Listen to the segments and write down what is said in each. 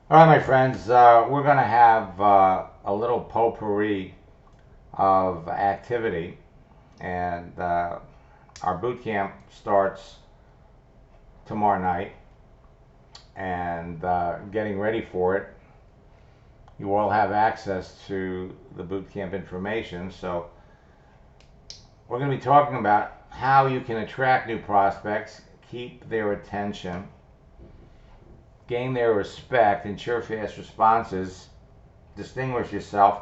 All right, my friends, we're going to have a little potpourri of activity, and our boot camp starts tomorrow night, and getting ready for it. You all have access to the boot camp information, so we're going to be talking about how you can attract new prospects, keep their attention, gain their respect, ensure fast responses, distinguish yourself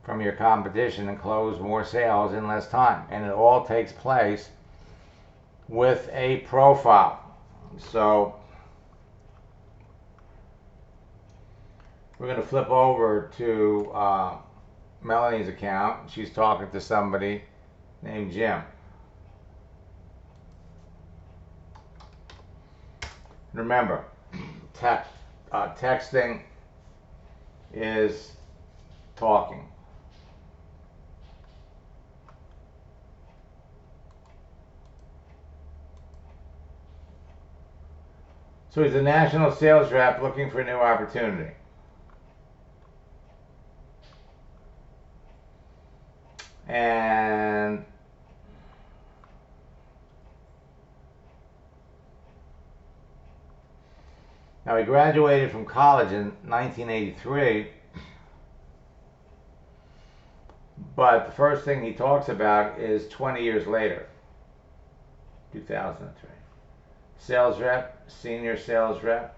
from your competition, and close more sales in less time. And it all takes place with a profile. So we're going to flip over to Melanie's account. She's talking to somebody named Jim. Remember, texting is talking. So he's a national sales rep looking for a new opportunity. And now he graduated from college in 1983, but the first thing he talks about is 20 years later, 2003. Sales rep, senior sales rep.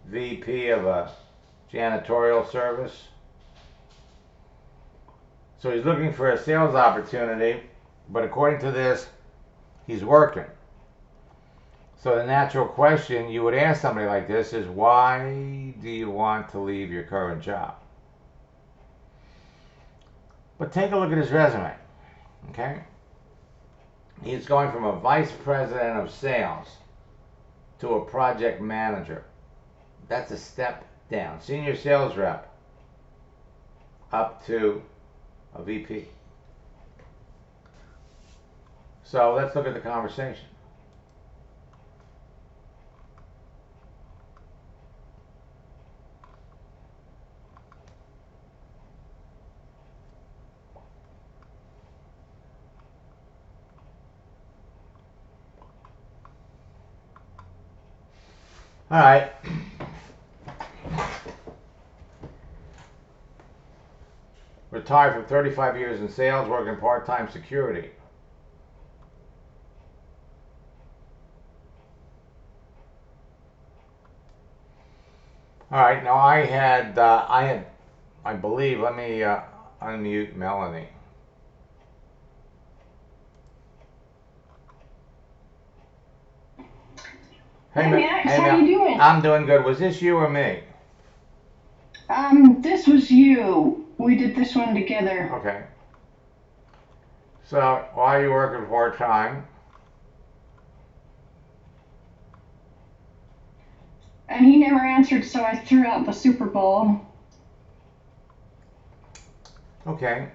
VP of a janitorial service. So he's looking for a sales opportunity, but according to this, he's working. So the natural question you would ask somebody like this is, why do you want to leave your current job? But take a look at his resume, okay? He's going from a vice president of sales to a project manager. That's a step down. Senior sales rep up to a VP. So let's look at the conversation. All right. Retired from 35 years in sales, working part-time security. All right. Now I believe. Let me unmute Melanie. Hey Max, Hey how Mel. you doing? I'm doing good. Was this you or me? This was you. We did this one together. Okay. So why are you working part-time? And he never answered, so I threw out the Super Bowl. Okay.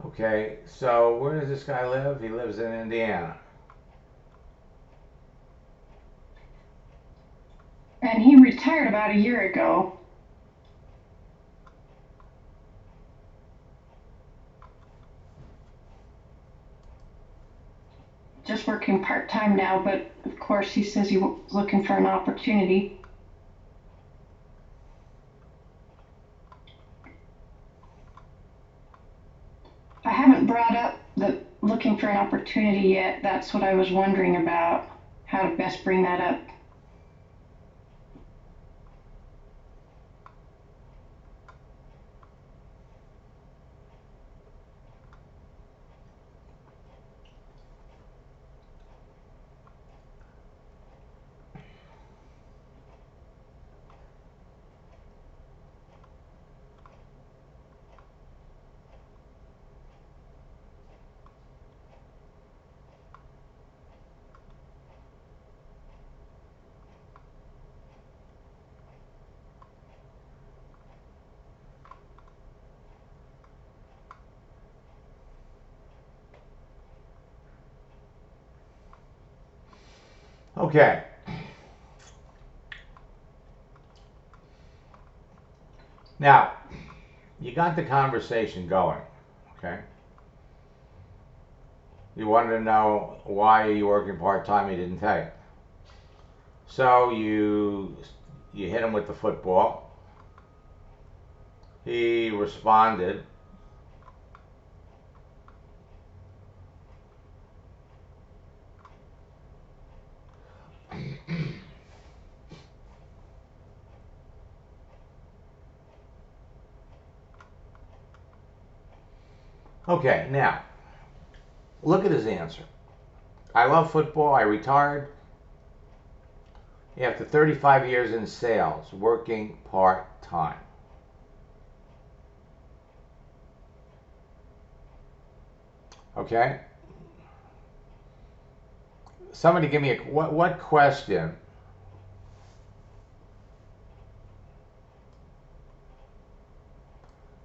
Okay. So where does this guy live? He lives in Indiana. And he retired about a year ago. Just working part time now, but of course he says he's looking for an opportunity. I haven't brought up the looking for an opportunity yet. That's what I was wondering about, how to best bring that up. Okay. Now, you got the conversation going, okay? You wanted to know why are you working part-time, he didn't tell you. So you hit him with the football. He responded. Okay, now, look at his answer. I love football. I retired after 35 years in sales, working part-time. Okay? Somebody give me a, what question?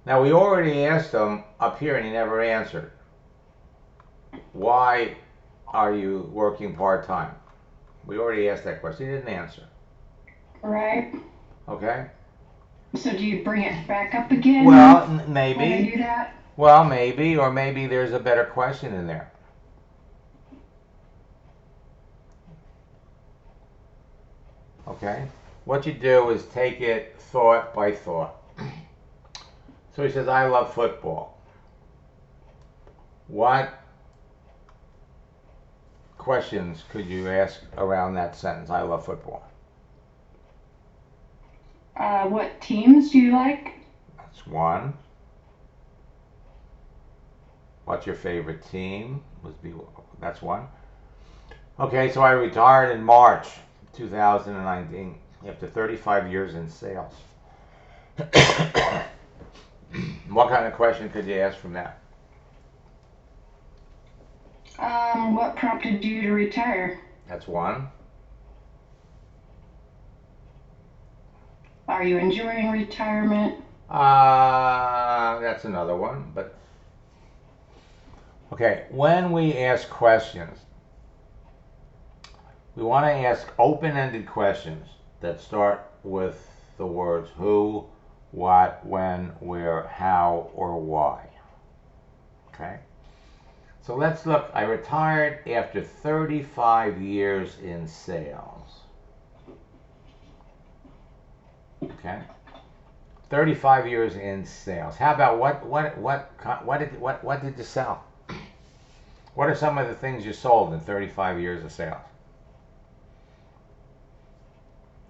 Now, we already asked him up here and he never answered. Why are you working part-time? We already asked that question. He didn't answer. Right. Okay? So do you bring it back up again? Well, when I maybe. do that? Well, maybe, or maybe there's a better question in there. Okay? What you do is take it thought by thought. So he says, I love football. What questions could you ask around that sentence? I love football. What teams do you like? That's one. What's your favorite team? That's one. Okay, so I retired in March 2019 after 35 years in sales. What kind of question could you ask from that? What prompted you to retire? That's one. Are you enjoying retirement? That's another one. But okay, when we ask questions, we want to ask open-ended questions that start with the words who, what, when, where, how, or why. Okay? So let's look. I retired after 35 years in sales. Okay? 35 years in sales. How about what did you sell? What are some of the things you sold in 35 years of sales?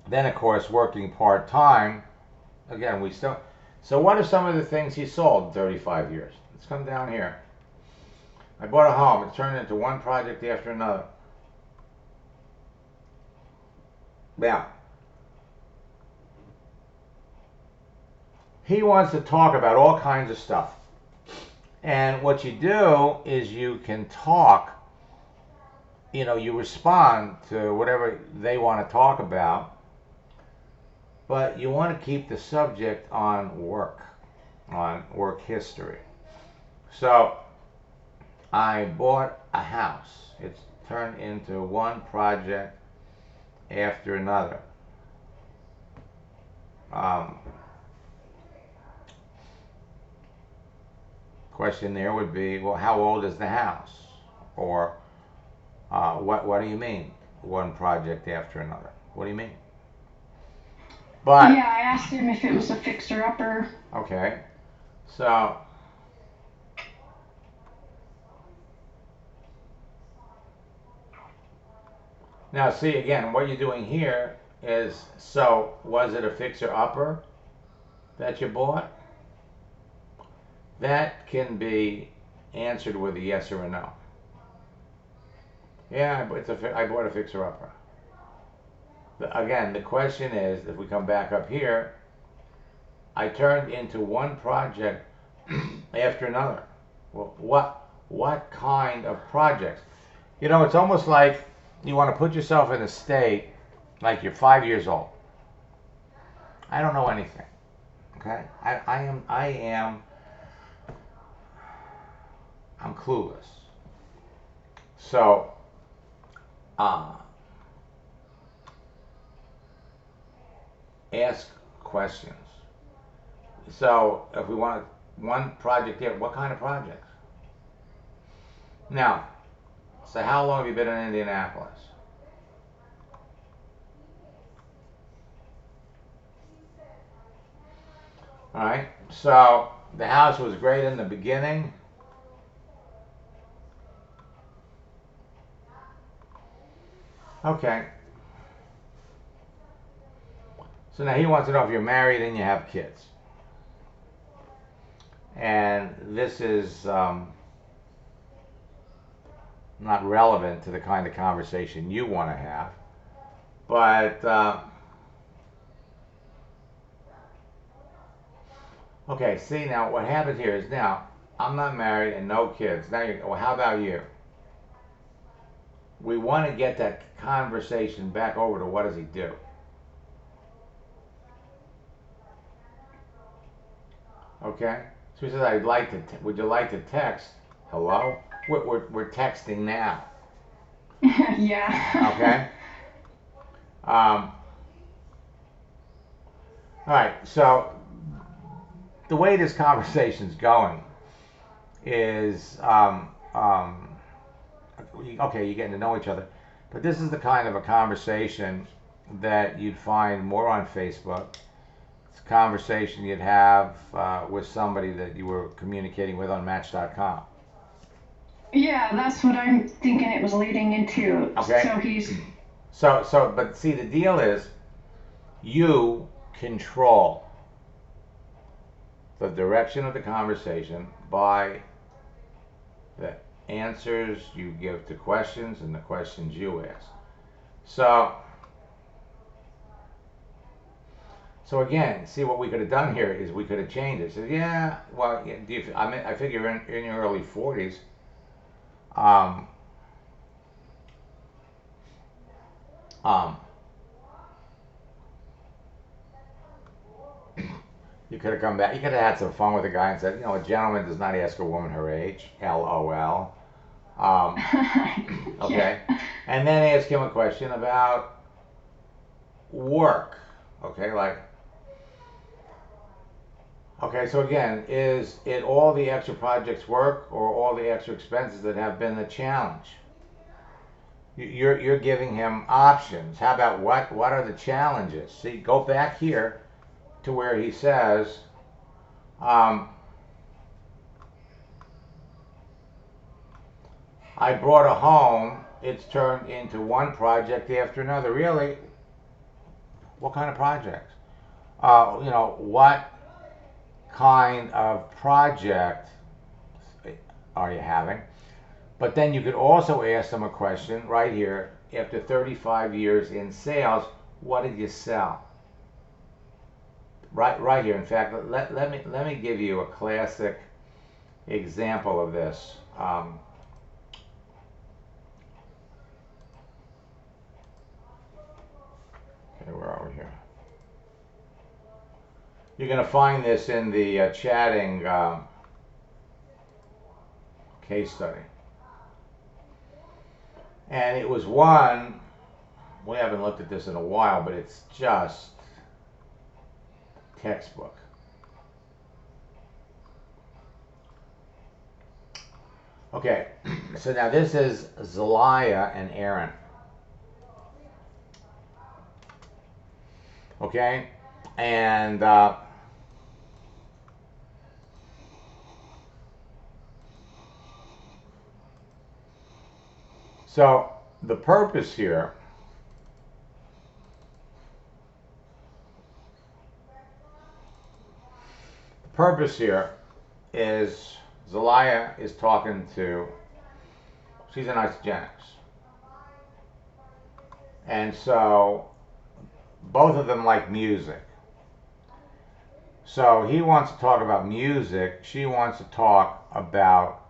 Then, of course, working part-time. Again, we still... So what are some of the things he sold in 35 years? Let's come down here. I bought a home. It turned into one project after another. Now, he wants to talk about all kinds of stuff. And what you do is you can talk, you respond to whatever they want to talk about, but you want to keep the subject on work history. So, I bought a house. It's turned into one project after another. Question there would be, well, how old is the house? Or what do you mean, one project after another? What do you mean? But yeah, I asked him if it was a fixer-upper. Okay, so now see again, what you're doing here is, so was it a fixer-upper that you bought? That can be answered with a yes or a no. Yeah, I bought a fixer-upper. Again, the question is, if we come back up here, I turned into one project after another. Well, what kind of projects? It's almost like you want to put yourself in a state like you're 5 years old. I don't know anything. Okay? I'm clueless. So, ask questions. So if we want one project here, what kind of projects? Now, so how long have you been in Indianapolis? All right. So the house was great in the beginning. Okay. So now he wants to know if you're married and you have kids. And this is not relevant to the kind of conversation you want to have. But, okay, see now what happens here is now I'm not married and no kids. Now you're, well, how about you? We want to get that conversation back over to what does he do? Okay? So he says, I'd like to, would you like to text? Hello? We're texting now. Yeah. Okay? All right, so the way this conversation's going is, okay, you're getting to know each other, but this is the kind of a conversation that you'd find more on Facebook. It's a conversation you'd have with somebody that you were communicating with on Match.com. Yeah, that's what I'm thinking it was leading into. Okay. So he's. But see, the deal is, you control the direction of the conversation by the answers you give to questions and the questions you ask. So again, see what we could have done here is we could have changed it. So yeah, well, do you, I mean, I figure in your early 40s. Um, um, you could have come back. You could have had some fun with the guy and said, you know, a gentleman does not ask a woman her age. LOL. Okay. Yeah. And then ask him a question about work. Okay, like, okay, so again, is it all the extra projects work or all the extra expenses that have been the challenge? You're giving him options. How about what are the challenges? See, go back here to where he says, I brought a home. It's turned into one project after another. Really, what kind of projects? You know, what kind of project are you having? But then you could also ask them a question right here. After 35 years in sales, what did you sell? Right here. In fact, let me give you a classic example of this. Okay, where are we here? You're going to find this in the chatting case study. And it was one, we haven't looked at this in a while, but it's just textbook. Okay, so now this is Zelaya and Aaron. Okay, and so the purpose here is Zelaya is talking to, she's in Isogenics. And so both of them like music. So he wants to talk about music. She wants to talk about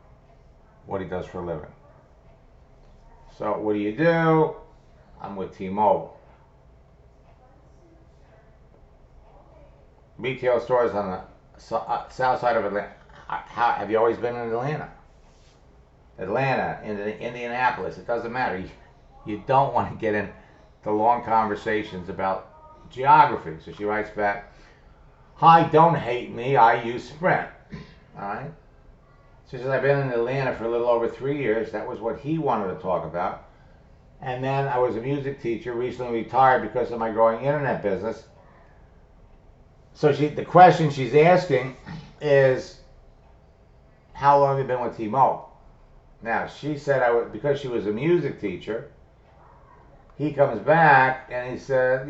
what he does for a living. So what do? I'm with T-Mobile. Retail stores on the south side of Atlanta. Have you always been in Atlanta? Indianapolis. It doesn't matter. You don't want to get into long conversations about geography. So she writes back, "Hi, don't hate me. I use Sprint." All right. She says, "I've been in Atlanta for a little over 3 years." That was what he wanted to talk about. "And then I was a music teacher, recently retired because of my growing internet business." So the question she's asking is, how long have you been with T-Mobile? Now, she said because she was a music teacher. He comes back and he said,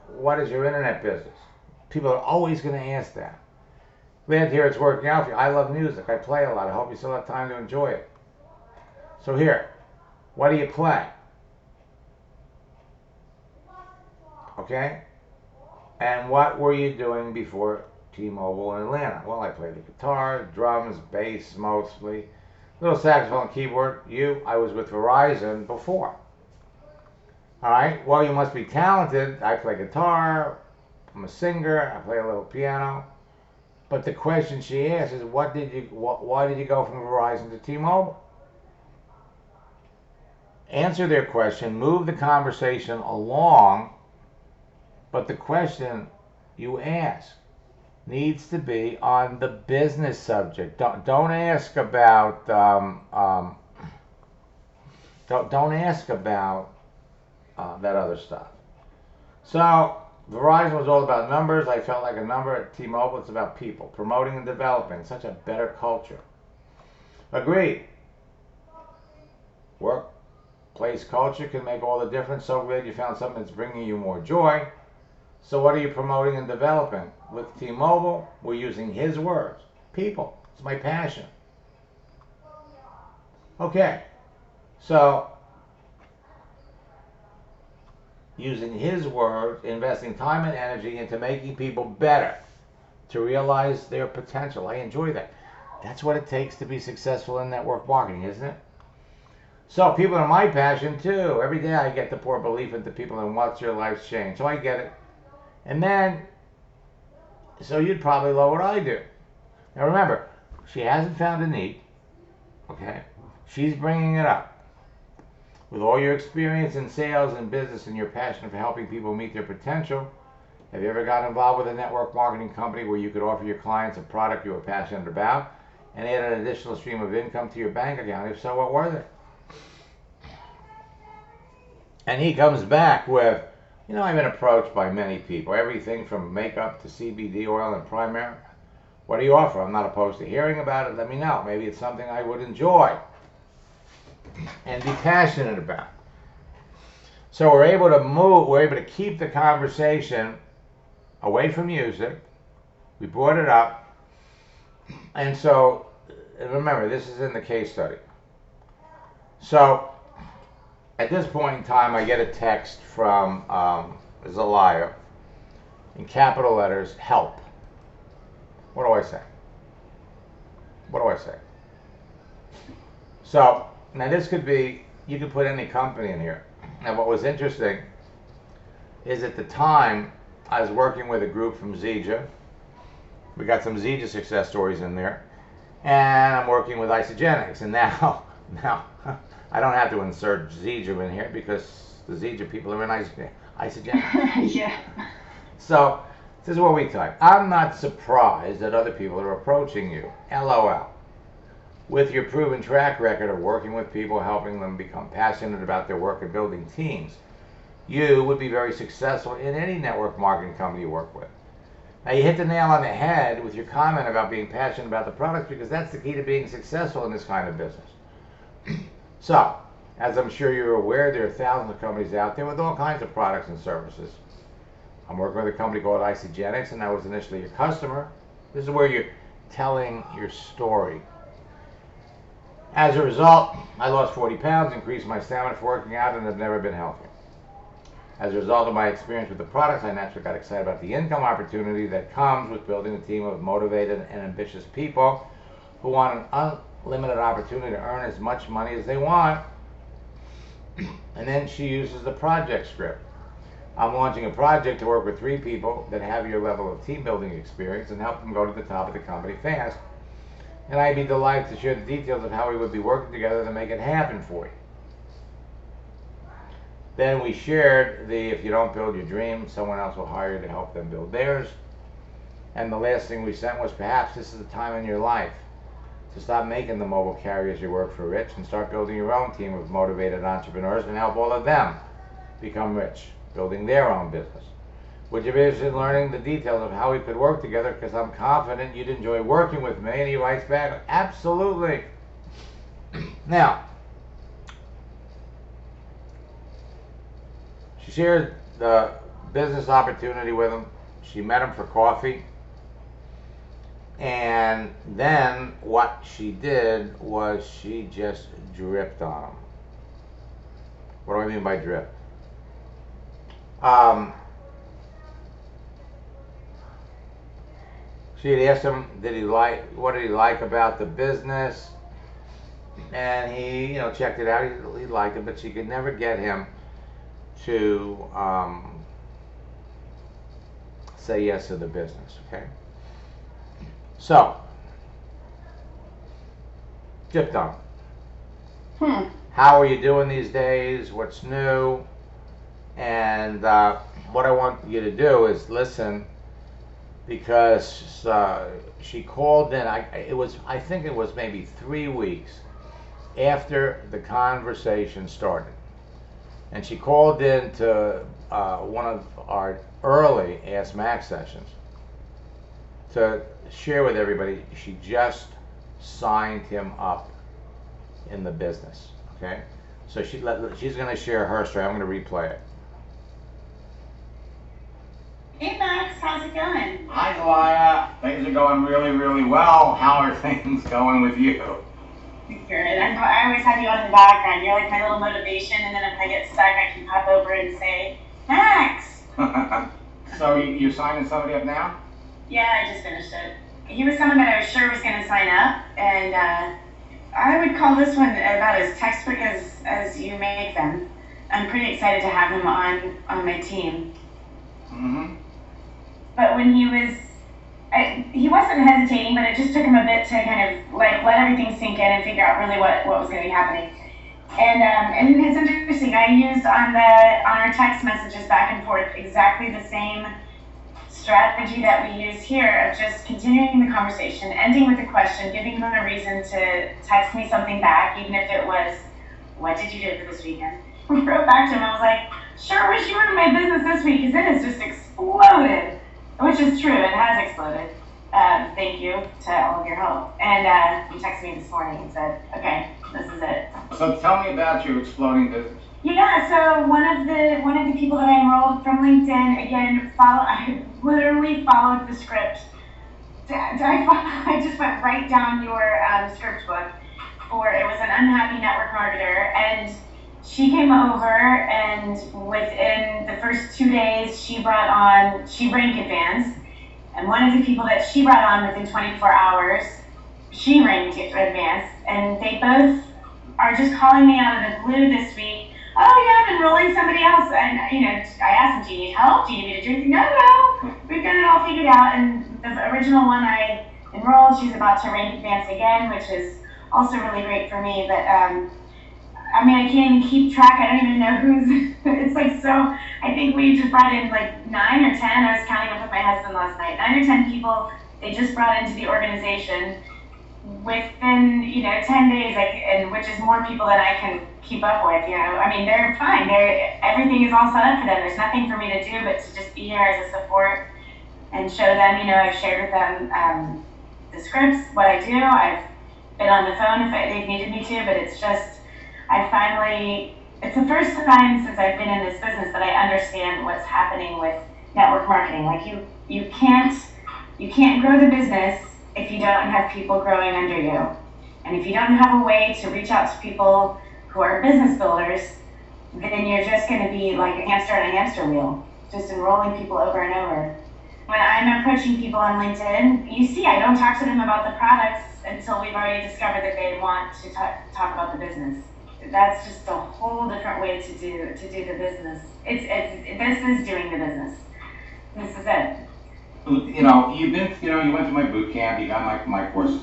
"What is your internet business?" People are always going to ask that. Glad to hear it's working out for you. I love music. I play a lot. I hope you still have time to enjoy it. So here, what do you play? Okay? And what were you doing before T-Mobile in Atlanta? Well, I played the guitar, drums, bass mostly, little saxophone, keyboard. I was with Verizon before. All right, well, you must be talented. I play guitar, I'm a singer, I play a little piano. But the question she asked is, why did you go from Verizon to T-Mobile? Answer their question, move the conversation along, but the question you ask needs to be on the business subject. Don't ask about don't ask about that other stuff. So Verizon was all about numbers. I felt like a number. At T-Mobile, it's about people, promoting and developing such a better culture. Agreed. Workplace culture can make all the difference. So glad you found something that's bringing you more joy. So what are you promoting and developing? With T-Mobile, we're using his words. People. It's my passion. Okay. So using his words, investing time and energy into making people better, to realize their potential. I enjoy that. That's what it takes to be successful in network marketing, isn't it? So people are my passion too. Every day I get to pour belief into people and watch their lives change. So I get it. And then, so you'd probably love what I do. Now remember, she hasn't found a need. Okay? She's bringing it up. With all your experience in sales and business and your passion for helping people meet their potential, have you ever got involved with a network marketing company where you could offer your clients a product you were passionate about and add an additional stream of income to your bank account? If so, what were they? And he comes back with, I've been approached by many people, everything from makeup to CBD oil and primer. What do you offer? I'm not opposed to hearing about it. Let me know. Maybe it's something I would enjoy and be passionate about. So we're able to keep the conversation away from music. We brought it up. And so, remember, this is in the case study. So, at this point in time, I get a text from Zelaya in capital letters, help. What do I say? What do I say? So, now this could be, you could put any company in here. Now what was interesting is at the time, I was working with a group from Zija. We got some Zija success stories in there. And I'm working with Isogenics. And now I don't have to insert Zija in here because the Zija people are in Isogenics. Yeah. So, this is what we type. I'm not surprised that other people are approaching you. LOL. With your proven track record of working with people, helping them become passionate about their work and building teams, you would be very successful in any network marketing company you work with. Now you hit the nail on the head with your comment about being passionate about the products, because that's the key to being successful in this kind of business. So, as I'm sure you're aware, there are thousands of companies out there with all kinds of products and services. I'm working with a company called Isogenics, and I was initially a customer. This is where you're telling your story. As a result, I lost 40 pounds, increased my stamina for working out, and have never been healthier. As a result of my experience with the products, I naturally got excited about the income opportunity that comes with building a team of motivated and ambitious people who want an unlimited opportunity to earn as much money as they want. And then she uses the project script. I'm launching a project to work with 3 people that have your level of team building experience and help them go to the top of the company fast. And I'd be delighted to share the details of how we would be working together to make it happen for you. Then we shared the, if you don't build your dream, someone else will hire you to help them build theirs. And the last thing we sent was, perhaps this is the time in your life to stop making the mobile carriers you work for rich and start building your own team of motivated entrepreneurs and help all of them become rich, building their own business. Would you be interested in learning the details of how we could work together? Because I'm confident you'd enjoy working with me. And he writes back, absolutely. Now, she shared the business opportunity with him. She met him for coffee. And then what she did was she just dripped on him. What do I mean by drip? She had asked him, what did he like about the business? And he, checked it out. He liked it, but she could never get him to say yes to the business. Okay. So, dripped on him. How are you doing these days? What's new? And what I want you to do is listen, because she called in. I think it was maybe 3 weeks after the conversation started, and she called in to one of our early Ask Max sessions to share with everybody she just signed him up in the business. Okay, so she's going to share her story. I'm going to replay it. Hey Max, how's it going? Hi Delia, things are going really, really well. How are things going with you? Good. I always have you on in the background. You're like my little motivation, and then if I get stuck, I can pop over and say, Max! So you're signing somebody up now? Yeah, I just finished it. He was someone that I was sure was going to sign up, and I would call this one about as textbook as you make them. I'm pretty excited to have him on my team. Mm-hmm. But when he wasn't hesitating, but it just took him a bit to kind of like let everything sink in and figure out really what was going to be happening. And it's interesting. I used on our text messages back and forth exactly the same strategy that we use here of just continuing the conversation, ending with a question, giving him a reason to text me something back, even if it was, "What did you do for this weekend?" I wrote back to him. I was like, "Sure wish you were in my business this week, because it has just exploded," which is true. It has exploded. Thank you to all of your help. And he texted me this morning and said, "Okay, this is it." So tell me about your exploding business. Yeah, so one of the people that I enrolled from LinkedIn, again, I literally followed the script. I just went right down your script book it was an unhappy network marketer, and she came over, and within the first 2 days, she rank advanced, and one of the people that she brought on within 24 hours, she ranked advanced, and they both are just calling me out of the blue this week. "Oh yeah, I'm enrolling somebody else," and I asked them, "Do you need help? Do you need me to do anything?" No, we've got it all figured out. And the original one I enrolled, she's about to rank advance again, which is also really great for me. But I can't even keep track. I don't even know who's. It's like so. I think we just brought in like 9 or 10. I was counting up with my husband last night. 9 or 10 people they just brought into the organization within 10 days, and which is more people than I can keep up with. They're fine. Everything is all set up for them. There's nothing for me to do but to just be here as a support and show them. I've shared with them the scripts, what I do. I've been on the phone if they've needed me to, but it's just it's the first time since I've been in this business that I understand what's happening with network marketing. Like you can't grow the business if you don't have people growing under you. And if you don't have a way to reach out to people who are business builders, then you're just going to be like a hamster on a hamster wheel, just enrolling people over and over. When I'm approaching people on LinkedIn, you see I don't talk to them about the products until we've already discovered that they want to talk about the business. That's just a whole different way to do the business. This is doing the business. This is it. You went to my boot camp, you got my courses.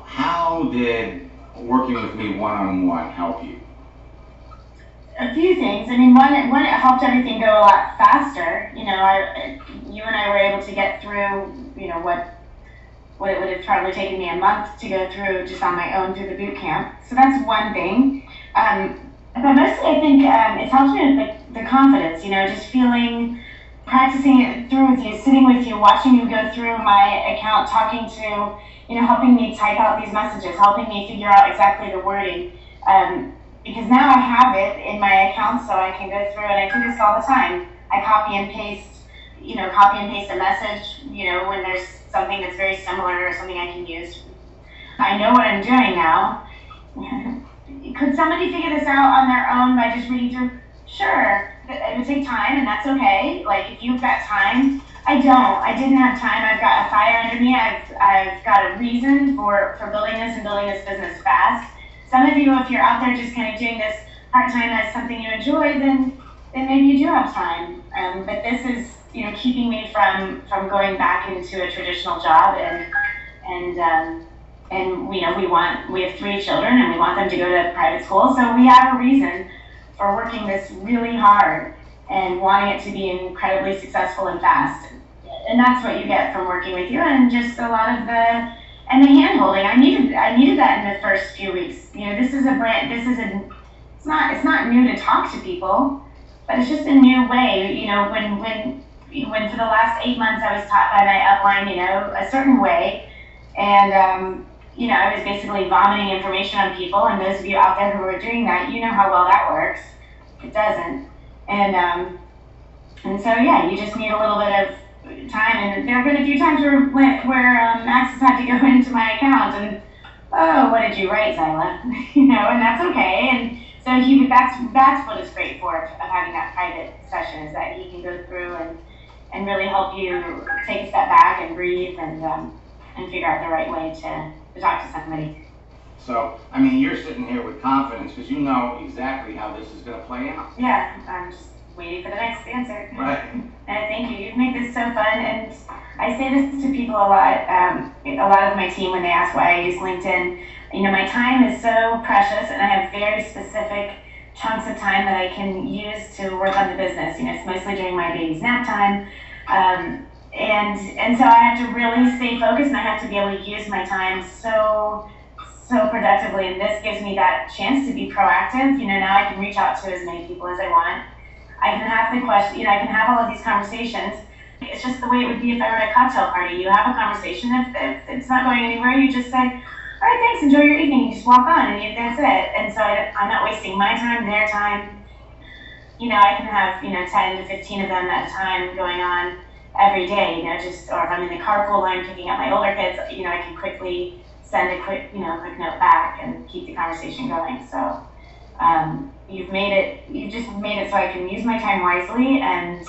How did working with me one-on-one help you? A few things. I mean, one, it helped everything go a lot faster. You know, you and I were able to get through, you know, what it would have probably taken me a month to go through just on my own through the boot camp. So that's one thing. But mostly I think it's helped me with the confidence, you know, just feeling, practicing it through with you, sitting with you, watching you go through my account, talking to, you know, helping me type out these messages, helping me figure out exactly the wording. Because now I have it in my account so I can go through, and I do this all the time. I copy and paste a message, you know, when there's something that's very similar or something I can use. I know what I'm doing now. Could somebody figure this out on their own by just reading through? Sure, it would take time, and that's okay. Like, if you've got time, I don't. I didn't have time. I've got a fire under me. I've got a reason for building this and building this business fast. Some of you, if you're out there just kind of doing this part-time as something you enjoy, then maybe you do have time. But this is, you know, keeping me from going back into a traditional job, and you know, we have 3 children and we want them to go to private school, so we have a reason for working this really hard and wanting it to be incredibly successful and fast. And that's what you get from working with you, and just a lot of the hand holding. I needed that in the first few weeks. You know, it's not new to talk to people, but it's just a new way. You know, when for the last 8 months I was taught by my upline, you know, a certain way, and you know, I was basically vomiting information on people, and those of you out there who are doing that, you know how well that works. It doesn't. And so, yeah, you just need a little bit of time, and there have been a few times where Max has had to go into my account and, oh, what did you write, Zyla? You know, and that's okay. And so that's what it's great for, of having that private session, is that he can go through and really help you take a step back and breathe and figure out the right way to talk to somebody. So, I mean, you're sitting here with confidence because you know exactly how this is going to play out. Yeah, I'm just waiting for the next answer. Right. Thank you. You've made this so fun, and I say this to people a lot. A lot of my team, when they ask why I use LinkedIn, you know, my time is so precious, and I have very specific chunks of time that I can use to work on the business. You know, it's mostly during my baby's nap time. And so I have to really stay focused, and I have to be able to use my time so productively, and this gives me that chance to be proactive. You know, now I can reach out to as many people as I want. I can have the question, you know, I can have all of these conversations. It's just the way it would be if I were at a cocktail party. You have a conversation, if it's not going anywhere, you just say, all right, thanks, enjoy your evening, you just walk on, and that's it. And so I'm not wasting my time, their time. You know, I can have, you know, 10 to 15 of them at a time going on every day, you know, just, or if I'm in the carpool line picking up my older kids, you know, I can quickly send a quick note back and keep the conversation going. So you've just made it so I can use my time wisely and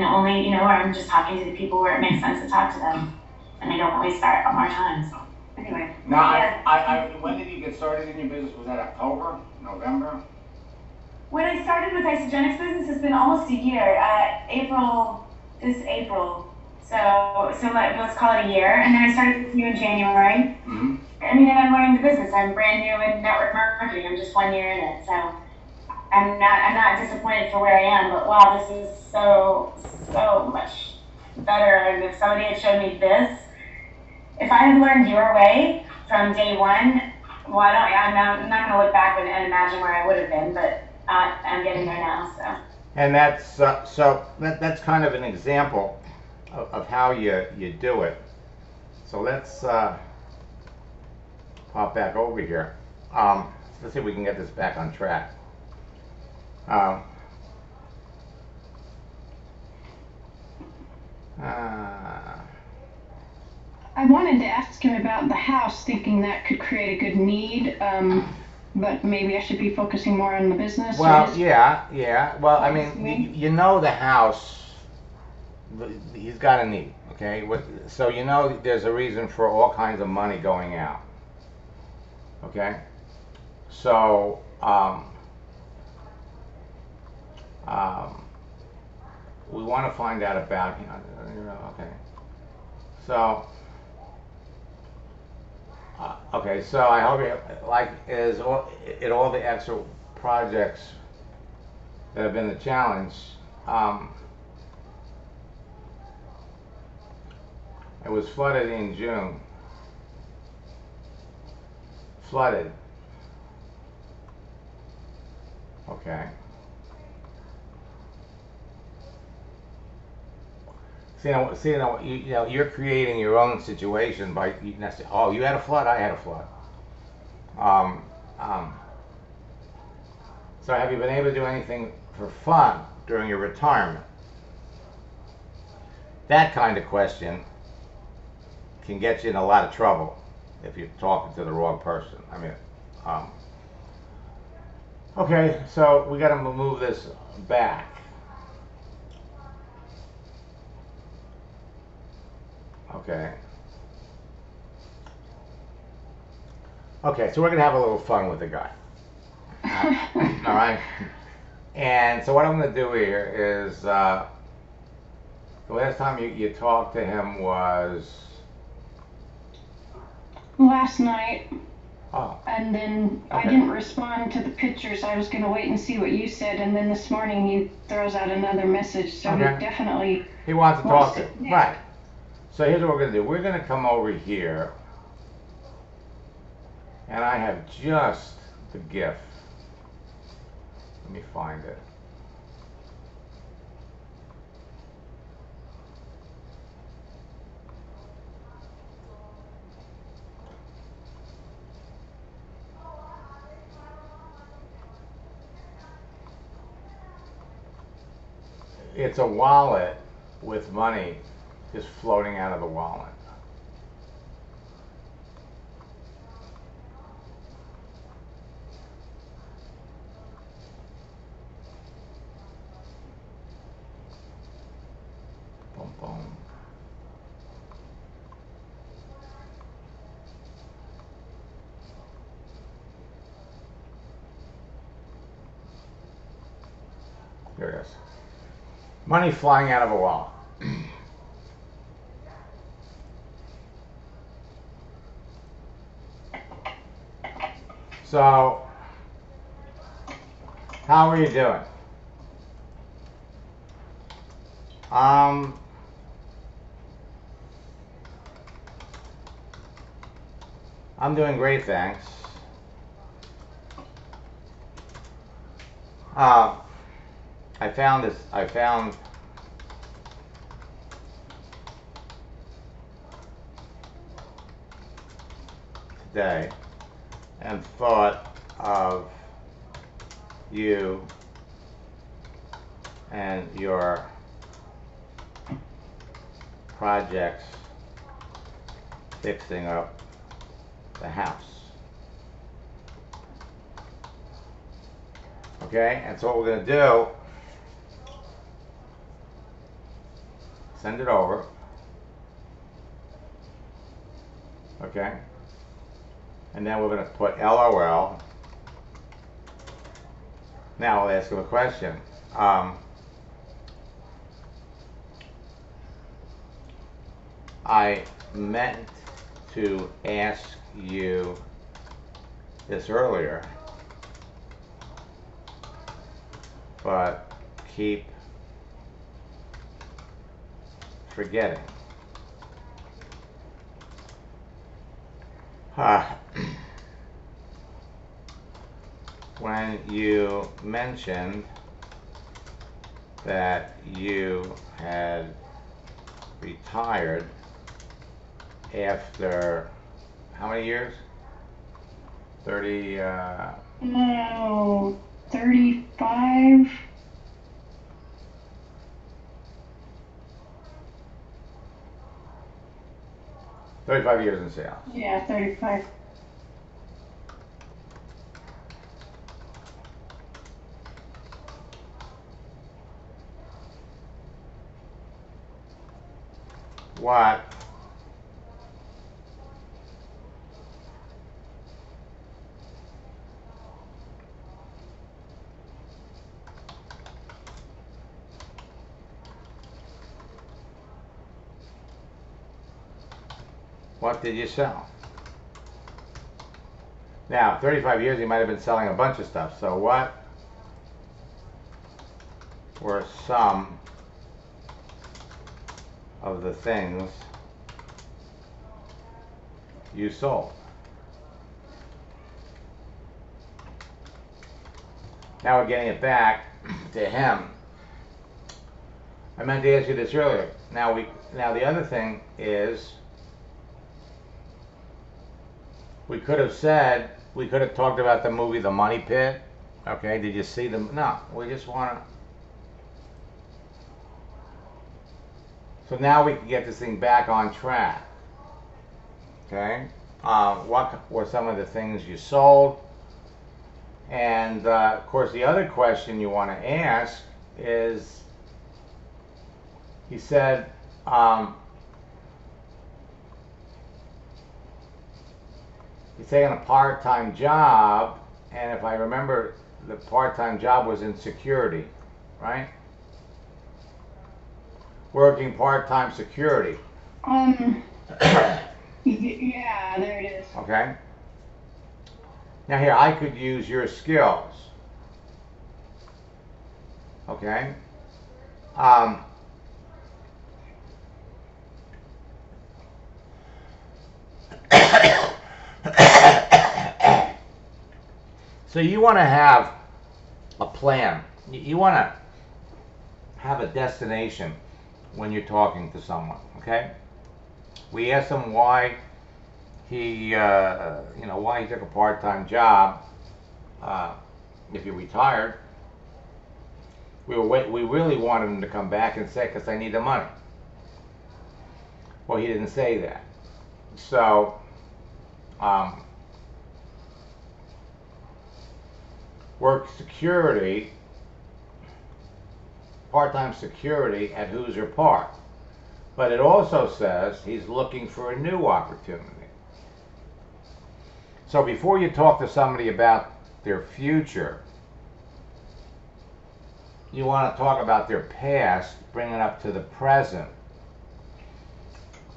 only, you know, where I'm just talking to the people where it makes sense to talk to them, and I don't waste more time. So anyway. Now, yeah. when did you get started in your business? Was that October, November? When I started with Isogenics business, it's been almost a year. This April. So let's call it a year. And then I started with you in January. Mm-hmm. I mean, and I'm learning the business. I'm brand new in network marketing. I'm just 1 year in it. So I'm not disappointed for where I am, but wow, this is so much better. And if somebody had showed me this, if I had learned your way from day one, well, I'm not going to look back and imagine where I would have been, but I'm getting there now. So. And that's kind of an example of how you do it. So let's pop back over here. Let's see if we can get this back on track. I wanted to ask him about the house, thinking that could create a good need, but maybe I should be focusing more on the business. Well, yeah. Well, I mean, you know the house, he's got a need, okay? So you know there's a reason for all kinds of money going out, okay? So, we want to find out about, okay. So, okay, so I hope you, like, all the extra projects that have been the challenge. It was flooded in June. Flooded. Okay. You're creating your own situation by oh, you had a flood, I had a flood. Um, um, so have you been able to do anything for fun during your retirement? That kind of question can get you in a lot of trouble if you're talking to the wrong person. I mean, okay, so we got to move this back. Okay. Okay, so we're gonna have a little fun with the guy. All right. And so what I'm gonna do here is the last time you talked to him was last night. Oh. And then Okay. I didn't respond to the pictures. I was going to wait and see what you said. And then this morning he throws out another message. So Okay. he definitely He wants to talk to you. Yeah. Right. So here's what we're going to do. We're going to come over here. And I have just the GIF. Let me find it. It's a wallet with money just floating out of the wallet. Boom, boom. Here it is. Money flying out of a wallet. So, how are you doing? I'm doing great, thanks. I found today and thought of you and your projects fixing up the house. Okay, and so what we're going to do, send it over. Okay, and then we're going to put LOL. Now I'll ask him a question. I meant to ask you this earlier, but keep forgetting. When you mentioned that you had retired after how many years? 30 no 35. 35 years in sales. Yeah, 35. What did you sell? Now, 35 years, you might have been selling a bunch of stuff. So what or some of the things you sold. Now we're getting it back to him. I meant to ask you this earlier. Now the other thing is, we could have talked about the movie The Money Pit. Okay, did you see them? No, we just want to. So now we can get this thing back on track. Okay, what were some of the things you sold? And of course, the other question you want to ask is, he said, he's taking a part-time job, and if I remember, the part-time job was in security, right? Working part-time security. Yeah, there it is. Okay. Now here, I could use your skills. Okay. So you want to have a plan. You want to have a destination when you're talking to someone. Okay. We asked him why he, why he took a part-time job. If he retired, we really wanted him to come back and say, "Because I need the money." Well, he didn't say that. So, work security, part-time security at Hoosier Park. But it also says he's looking for a new opportunity. So before you talk to somebody about their future, you want to talk about their past, bring it up to the present.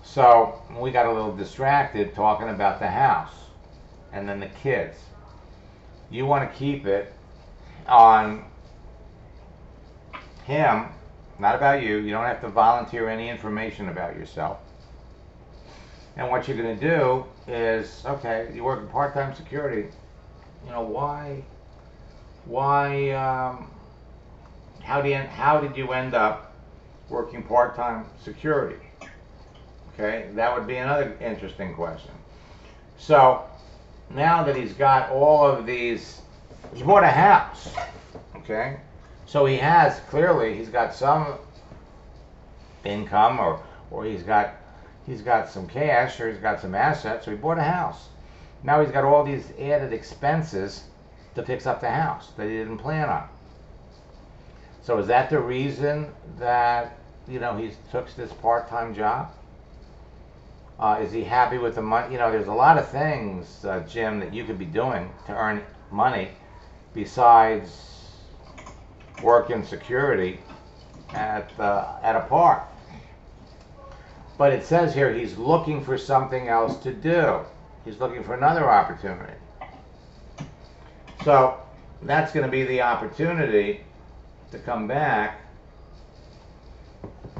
So we got a little distracted talking about the house and then the kids. You want to keep it on him, not about you. You don't have to volunteer any information about yourself. And what you're going to do is, okay, you work in part-time security. You know, how did you end up working part-time security? Okay, that would be another interesting question. So now that he's got all of these, he bought a house. Okay, so he's got some income, or he's got some cash, or he's got some assets, so he bought a house. Now he's got all these added expenses to fix up the house that he didn't plan on. So is that the reason that, he took this part-time job? Is he happy with the money? There's a lot of things, Jim, that you could be doing to earn money besides working security at a park. But it says here he's looking for something else to do. He's looking for another opportunity. So that's going to be the opportunity to come back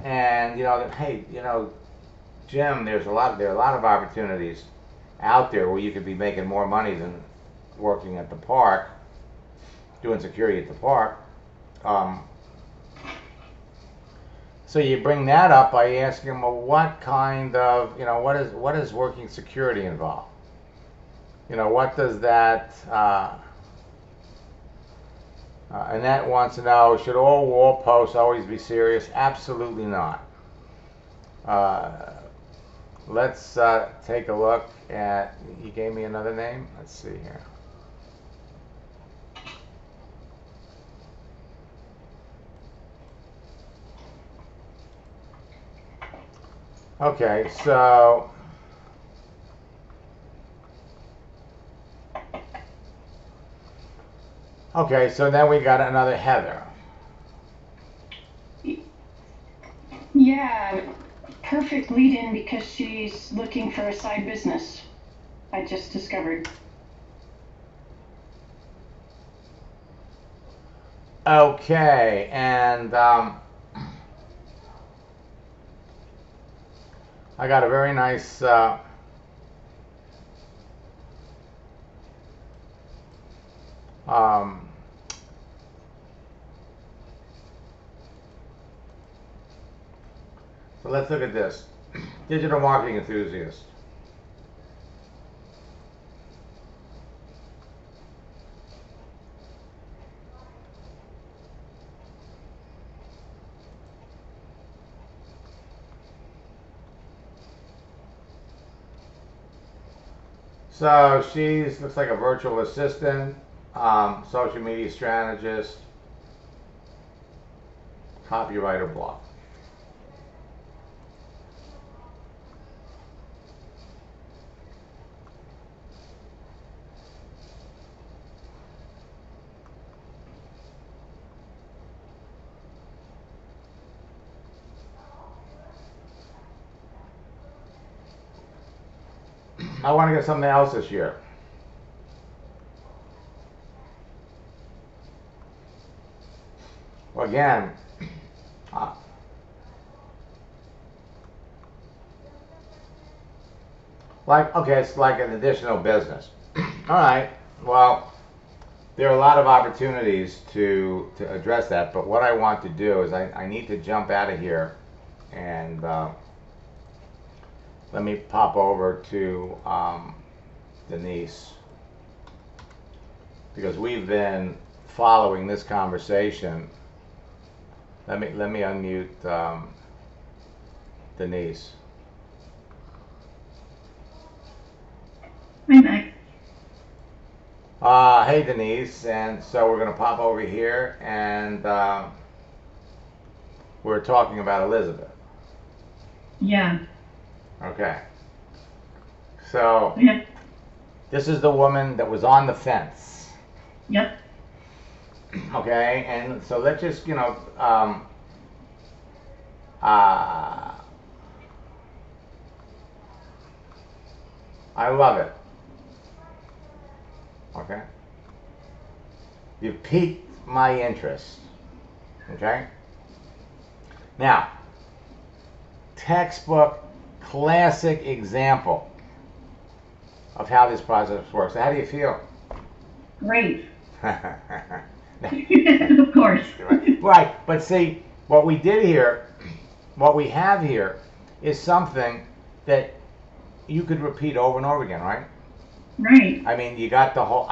and, hey, Jim, there are a lot of opportunities out there where you could be making more money than working at the park, doing security at the park. So you bring that up by asking him, well, what kind of, what does working security involve? What does that, Annette wants to know, should all wall posts always be serious? Absolutely not. Let's take a look at, you gave me another name? Let's see here. Okay, so then we got another Heather. Yeah, perfect lead-in because she's looking for a side business. I just discovered. Okay, and I got a very nice um, so let's look at this. Digital marketing enthusiast. So she's looks like a virtual assistant, social media strategist, copywriter, blog. I want to get something else this year. Well, again, uh, okay, it's like an additional business. All right. Well, there are a lot of opportunities to address that, but what I want to do is I need to jump out of here and let me pop over to Denise, because we've been following this conversation. Let me unmute Denise. Hi, Max. Hey Denise, and so we're going to pop over here, and we're talking about Elizabeth. Yeah. Okay. So Yep. this is the woman that was on the fence. Yep. Okay, and so let's just, I love it. Okay. You've piqued my interest. Okay. Now, textbook, classic example of how this process works. How do you feel? Great. Of course. Right, but see, what we did here, what we have here, is something that you could repeat over and over again, right? Right. I mean, you got the whole,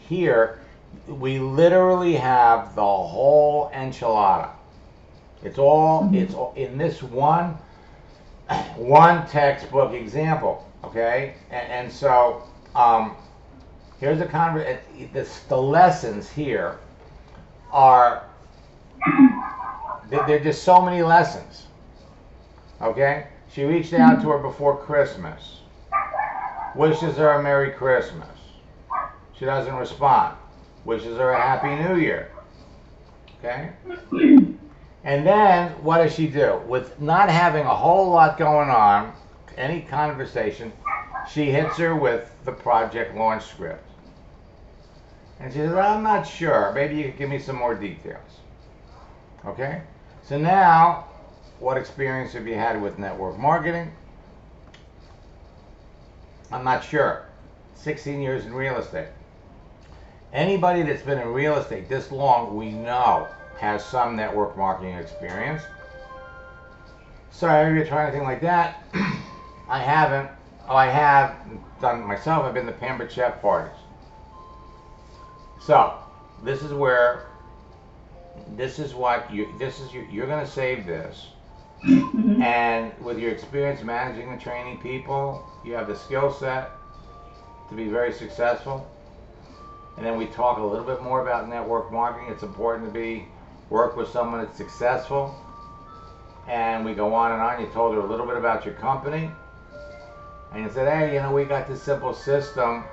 here, we literally have the whole enchilada. It's all, it's all in this one textbook example, okay? And so, here's a the lessons here are, they're just so many lessons, okay? She reached out to her before Christmas, wishes her a Merry Christmas. She doesn't respond, wishes her a Happy New Year, okay? And then what does she do? With not having a whole lot going on, any conversation, she hits her with the project launch script. And she says, I'm not sure. Maybe you could give me some more details. Okay? So now, what experience have you had with network marketing? I'm not sure. 16 years in real estate. Anybody that's been in real estate this long, we know, has some network marketing experience. Sorry, have you tried anything like that? I haven't. Oh, I have done myself. I've been to Pampered Chef parties. So, this is where, you're going to save this. And with your experience managing and training people, you have the skill set to be very successful. And then we talk a little bit more about network marketing. It's important to work with someone that's successful. And we go on and on. You told her a little bit about your company. And you said, hey, we got this simple system.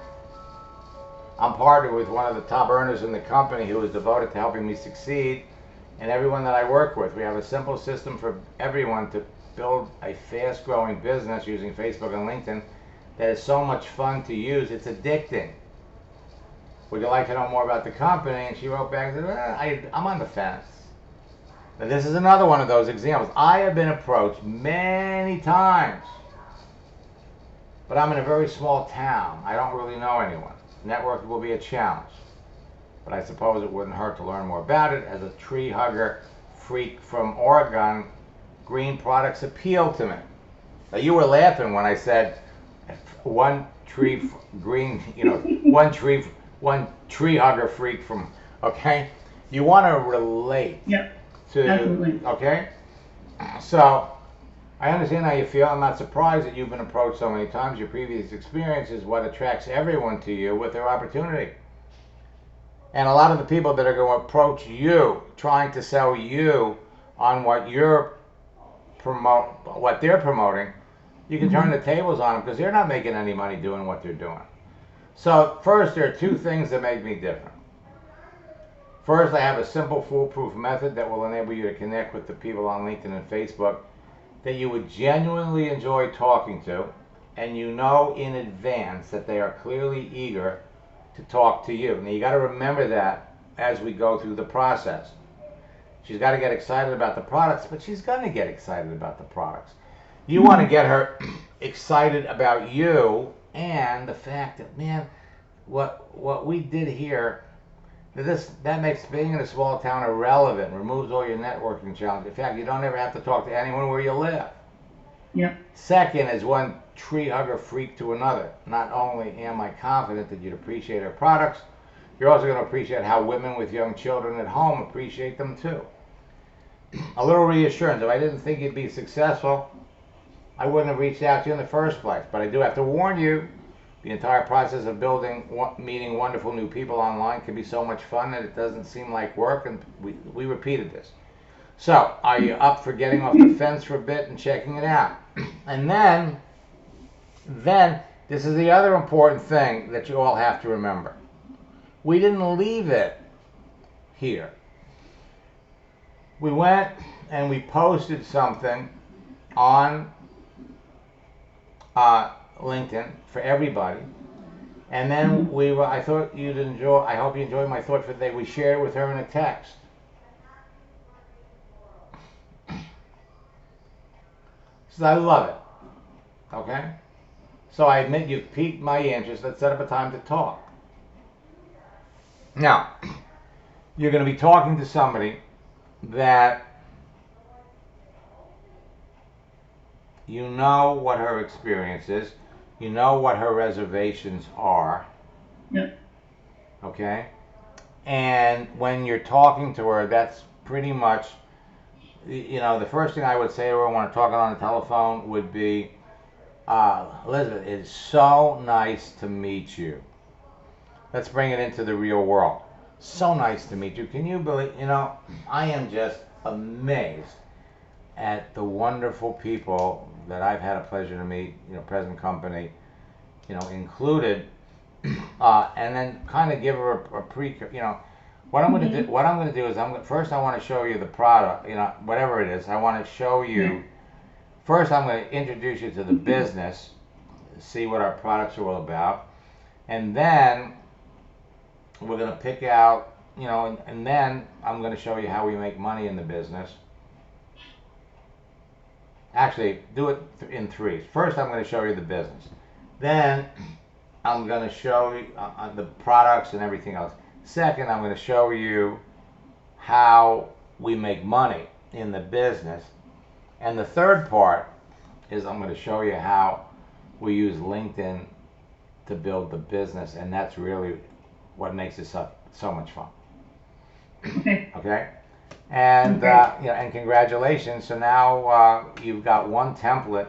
I'm partnered with one of the top earners in the company who is devoted to helping me succeed. And everyone that I work with, we have a simple system for everyone to build a fast-growing business using Facebook and LinkedIn that is so much fun to use. It's addicting. Would you like to know more about the company? And she wrote back and said, I'm on the fence. Now, this is another one of those examples. I have been approached many times, but I'm in a very small town. I don't really know anyone. Networking will be a challenge, but I suppose it wouldn't hurt to learn more about it. As a tree hugger freak from Oregon, green products appeal to me. Now, you were laughing when I said one tree green, one tree hugger freak from, okay? You want to relate. Yep. Absolutely. Okay? So, I understand how you feel. I'm not surprised that you've been approached so many times. Your previous experience is what attracts everyone to you with their opportunity. And a lot of the people that are going to approach you, trying to sell you on what they're promoting, you can turn the tables on them because they're not making any money doing what they're doing. So, first, there are two things that make me different. First, I have a simple, foolproof method that will enable you to connect with the people on LinkedIn and Facebook that you would genuinely enjoy talking to, and you know in advance that they are clearly eager to talk to you. Now, you got to remember that as we go through the process. She's got to get excited about the products, but she's going to get excited about the products. You want to get her excited about you and the fact that, man, what we did here, that makes being in a small town irrelevant, removes all your networking challenges. In fact, you don't ever have to talk to anyone where you live. Yep. Second is one tree hugger freak to another. Not only am I confident that you'd appreciate our products, you're also going to appreciate how women with young children at home appreciate them too. A little reassurance. If I didn't think you'd be successful, I wouldn't have reached out to you in the first place. But I do have to warn you, the entire process of meeting wonderful new people online can be so much fun that it doesn't seem like work, and we repeated this. So, are you up for getting off the fence for a bit and checking it out? And then, this is the other important thing that you all have to remember. We didn't leave it here. We went and we posted something on LinkedIn for everybody, and then I thought you'd enjoy. I hope you enjoyed my thought for the day. We shared it with her in a text. So I love it. Okay, so I admit you've piqued my interest. Let's set up a time to talk. Now, you're going to be talking to somebody that you know what her experience is. You know what her reservations are. Yep. Okay? And when you're talking to her, that's pretty much, the first thing I would say to her when I'm talking on the telephone would be, Elizabeth, it's so nice to meet you. Let's bring it into the real world. So nice to meet you. Can you believe, I am just amazed at the wonderful people that I've had a pleasure to meet, present company, included, and then kind of give her a what I'm going to do. What I'm going to do is first I want to show you the product, whatever it is. I want to show you. First, I'm going to introduce you to the business, see what our products are all about, and then we're going to pick out, and then I'm going to show you how we make money in the business. Actually, do it in threes. First, I'm going to show you the business. Then, I'm going to show you the products and everything else. Second, I'm going to show you how we make money in the business. And the third part is I'm going to show you how we use LinkedIn to build the business. And that's really what makes this so much fun. Okay. Okay? And and congratulations. So now you've got one template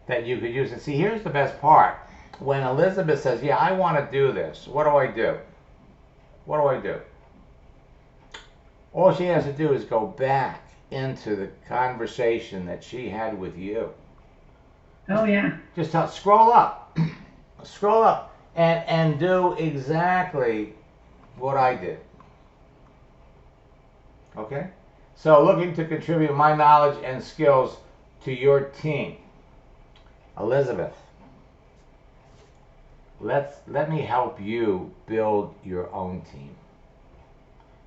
that you could use. And see, here's the best part. When Elizabeth says, yeah, I want to do this, what do I do? What do I do? All she has to do is go back into the conversation that she had with you. Oh, yeah. Just scroll up. Scroll up and do exactly what I did. Okay? So looking to contribute my knowledge and skills to your team. Elizabeth, let me help you build your own team.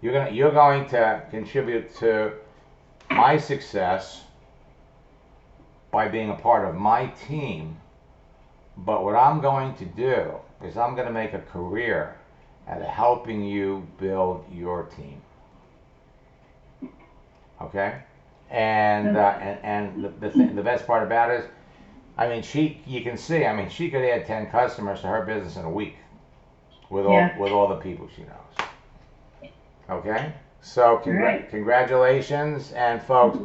You're going to contribute to my success by being a part of my team. But what I'm going to do is I'm going to make a career at helping you build your team. Okay? And the best part about it is, I mean, you can see, I mean, she could add 10 customers to her business in a week with all the people she knows. Okay? So congratulations, and folks,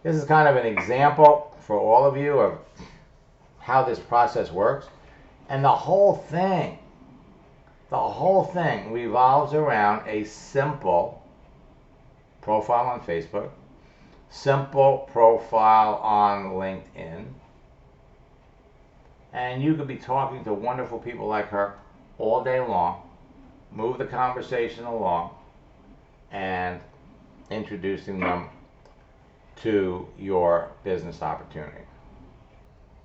this is kind of an example for all of you of how this process works. And the whole thing revolves around a simple profile on Facebook, simple profile on LinkedIn, and you could be talking to wonderful people like her all day long, move the conversation along, and introducing them to your business opportunity.